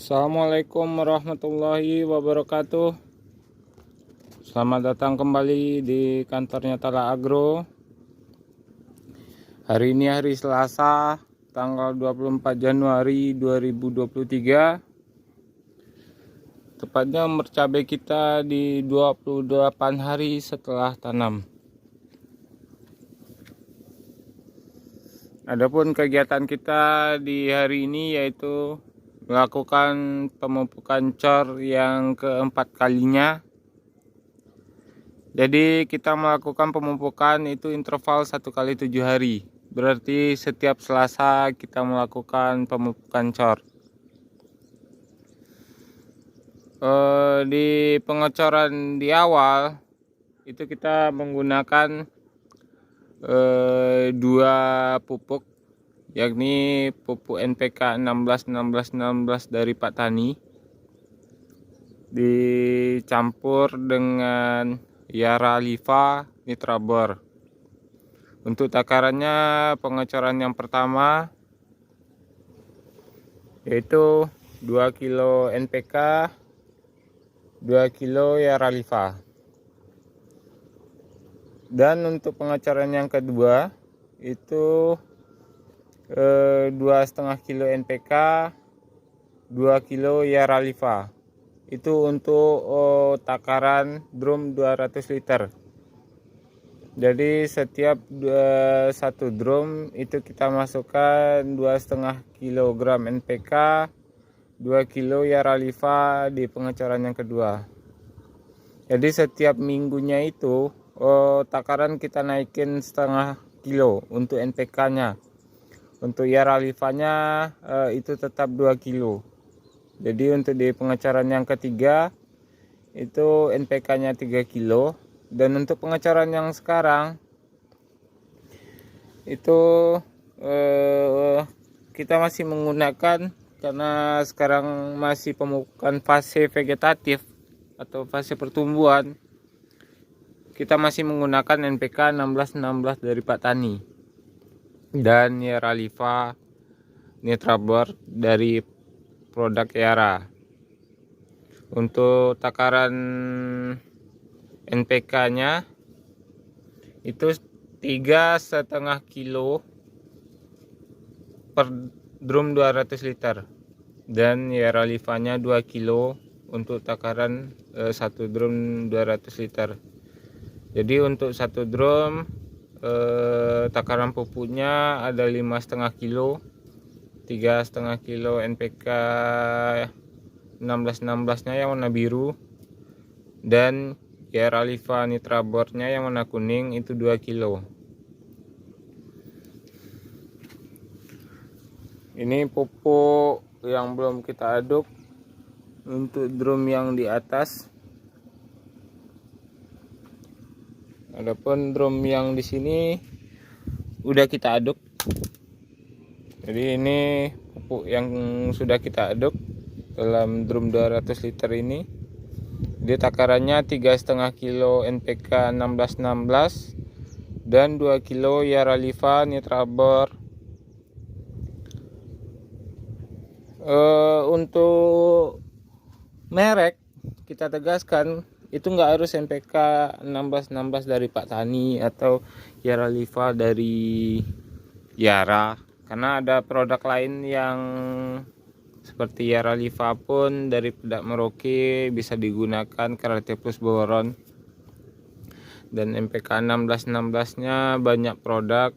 Assalamualaikum warahmatullahi wabarakatuh. Selamat datang kembali di kantornya Tala Agro. Hari ini hari Selasa, tanggal 24 Januari 2023. Tepatnya mercabai kita di 28 hari setelah tanam. Adapun kegiatan kita di hari ini yaitu melakukan pemupukan cor yang keempat kalinya. Jadi kita melakukan pemupukan itu interval 1 kali 7 hari. Berarti setiap Selasa kita melakukan pemupukan cor. Di pengecoran di awal itu kita menggunakan 2 pupuk, yakni pupuk NPK 16 dari Pak Tani dicampur dengan Yara Liva Nitrabor. Untuk takarannya pengecoran yang pertama yaitu 2 kilo NPK, 2 kilo Yara Liva. Dan untuk pengecoran yang kedua itu 2,5 kilo NPK, 2 kilo Yara Liva. Itu untuk takaran drum 200 liter. Jadi setiap 1 drum itu kita masukkan 2,5 kg NPK, 2 kilo Yara Liva di pengecoran yang kedua. Jadi setiap minggunya itu takaran kita naikin 0,5 kilo untuk NPK nya. Untuk Yara Liva-nya itu tetap 2 kilo. Jadi untuk di pengecoran yang ketiga itu NPK-nya 3 kilo. Dan untuk pengecoran yang sekarang itu kita masih menggunakan, karena sekarang masih pemupukan fase vegetatif atau fase pertumbuhan, kita masih menggunakan NPK 16 dari Pak Tani dan Yara Liva Nitrabor dari produk Yara. Untuk takaran NPK-nya itu 3,5 kilo per drum 200 liter dan Yara Liva-nya 2 kilo untuk takaran 1 drum 200 liter. Jadi untuk 1 drum takaran pupuknya ada 5,5 kilo, 3,5 kilo NPK 16 nya yang warna biru, dan Yara Liva Nitrabornya yang warna kuning itu 2 kilo. Ini pupuk yang belum kita aduk untuk drum yang di atas. Adapun drum yang di sini udah kita aduk. Jadi ini pupuk yang sudah kita aduk dalam drum 200 liter ini. Dia takarannya 3,5 kilo NPK 16 dan 2 kilo Yara Liva Nitrabor. Untuk merek kita tegaskan itu nggak harus NPK 16 dari Pak Tani atau Yara Liva dari Yara, karena ada produk lain yang seperti Yara Liva pun dari produk Merauke bisa digunakan karate plus boron. Dan NPK 16 nya banyak produk,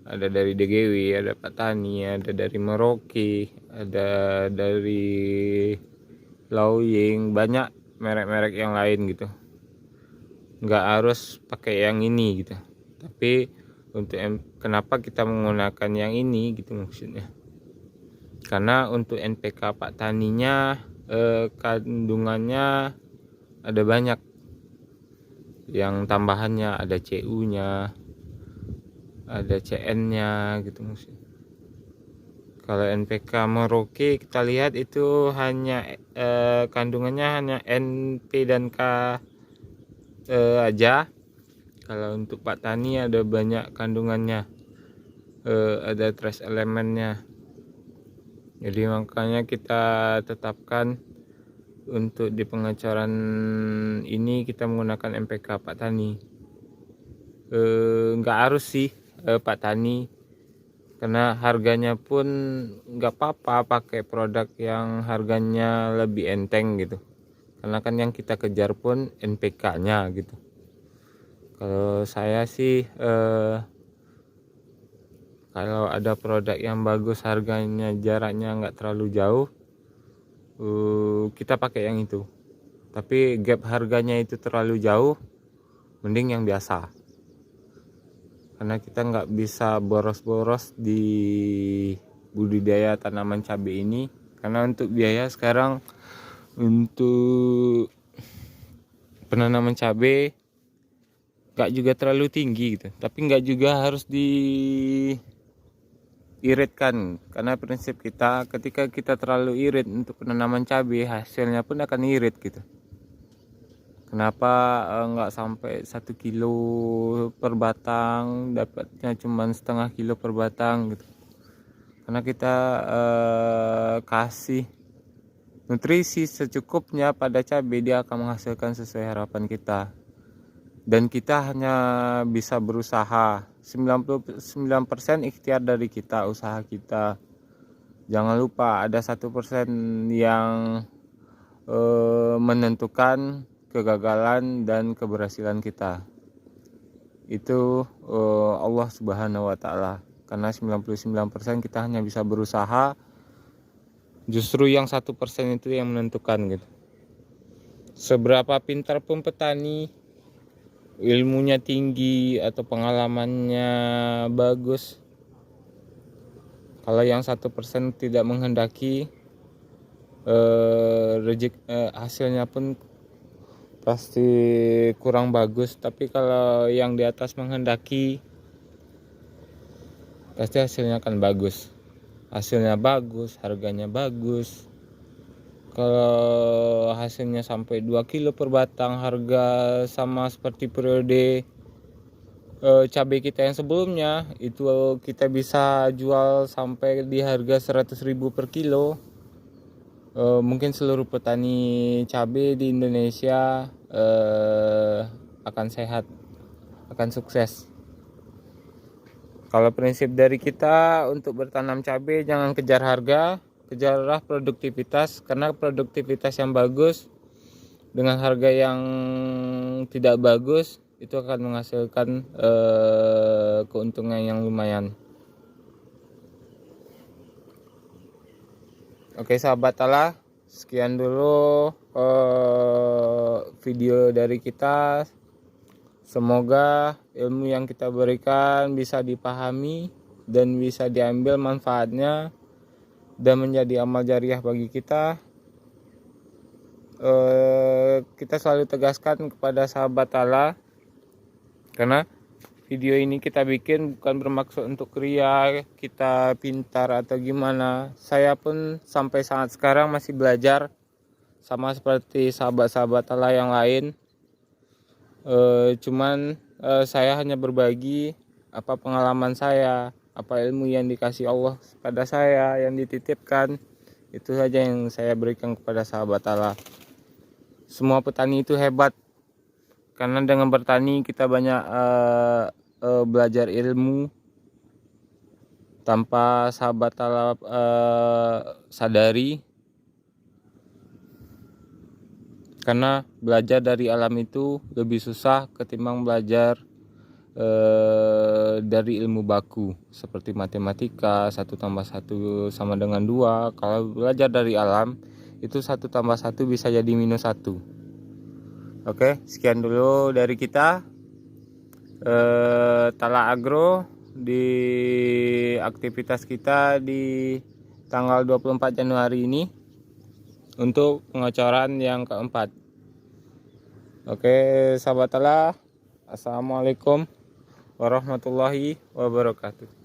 ada dari DGW, ada Pak Tani, ada dari Merauke, ada dari Lauying, banyak merek-merek yang lain gitu. Nggak harus pakai yang ini gitu. Tapi untuk kenapa kita menggunakan yang ini gitu maksudnya. Karena untuk NPK Pak Taninya kandungannya ada banyak yang tambahannya, ada CU nya, ada CN nya gitu maksudnya. Kalau NPK Merauke kita lihat itu hanya kandungannya hanya NP dan K aja. Kalau untuk Pak Tani ada banyak kandungannya, ada trace elemennya. Jadi makanya kita tetapkan untuk di pengecoran ini kita menggunakan MPK Pak Tani. Nggak harus sih Pak Tani, karena harganya pun nggak apa-apa pakai produk yang harganya lebih enteng gitu, karena kan yang kita kejar pun NPK nya gitu. Kalau saya sih kalau ada produk yang bagus harganya jaraknya nggak terlalu jauh, kita pakai yang itu. Tapi gap harganya itu terlalu jauh, mending yang biasa, karena kita nggak bisa boros-boros di budidaya tanaman cabai ini, karena untuk biaya sekarang untuk penanaman cabai nggak juga terlalu tinggi gitu, tapi nggak juga harus diiritkan, karena prinsip kita ketika kita terlalu irit untuk penanaman cabai, hasilnya pun akan irit gitu. Kenapa nggak sampai 1 kilo per batang, dapatnya cuma setengah kilo per batang gitu, karena kita kasih nutrisi secukupnya pada cabai, dia akan menghasilkan sesuai harapan kita. Dan kita hanya bisa berusaha, 99% ikhtiar dari kita, usaha kita. Jangan lupa ada 1% yang menentukan kegagalan dan keberhasilan kita. Itu Allah Subhanahu wa Ta'ala. Karena 99% kita hanya bisa berusaha, justru yang 1% itu yang menentukan gitu. Seberapa pintar pun petani, ilmunya tinggi atau pengalamannya bagus, kalau yang 1% tidak menghendaki, hasilnya pun pasti kurang bagus. Tapi kalau yang di atas menghendaki, pasti hasilnya akan bagus. Hasilnya bagus, harganya bagus. Kalau hasilnya sampai 2 kilo per batang, harga sama seperti periode cabai kita yang sebelumnya, itu kita bisa jual sampai di harga 100.000 per kilo. Mungkin seluruh petani cabai di Indonesia akan sehat, akan sukses. Kalau prinsip dari kita untuk bertanam cabai, jangan kejar harga, kejarlah produktivitas, karena produktivitas yang bagus dengan harga yang tidak bagus itu akan menghasilkan keuntungan yang lumayan. Oke sahabat Allah, sekian dulu video dari kita. Semoga ilmu yang kita berikan bisa dipahami dan bisa diambil manfaatnya dan menjadi amal jariah bagi kita. Kita selalu tegaskan kepada sahabat Allah, karena video ini kita bikin bukan bermaksud untuk ria, kita pintar atau gimana. Saya pun sampai saat sekarang masih belajar, sama seperti sahabat-sahabat Allah yang lain. Cuman saya hanya berbagi apa pengalaman saya, apa ilmu yang dikasih Allah pada saya, yang dititipkan. Itu saja yang saya berikan kepada sahabat Allah. Semua petani itu hebat, karena dengan bertani kita banyak belajar ilmu tanpa sahabat Allah sadari. Karena belajar dari alam itu lebih susah ketimbang belajar dari ilmu baku seperti matematika, 1+1 sama dengan 2. Kalau belajar dari alam itu 1+1 bisa jadi -1. Oke, sekian dulu dari kita. Tala Agro di aktivitas kita di tanggal 24 Januari ini untuk pengecoran yang keempat. Oke sahabat Tala, assalamualaikum warahmatullahi wabarakatuh.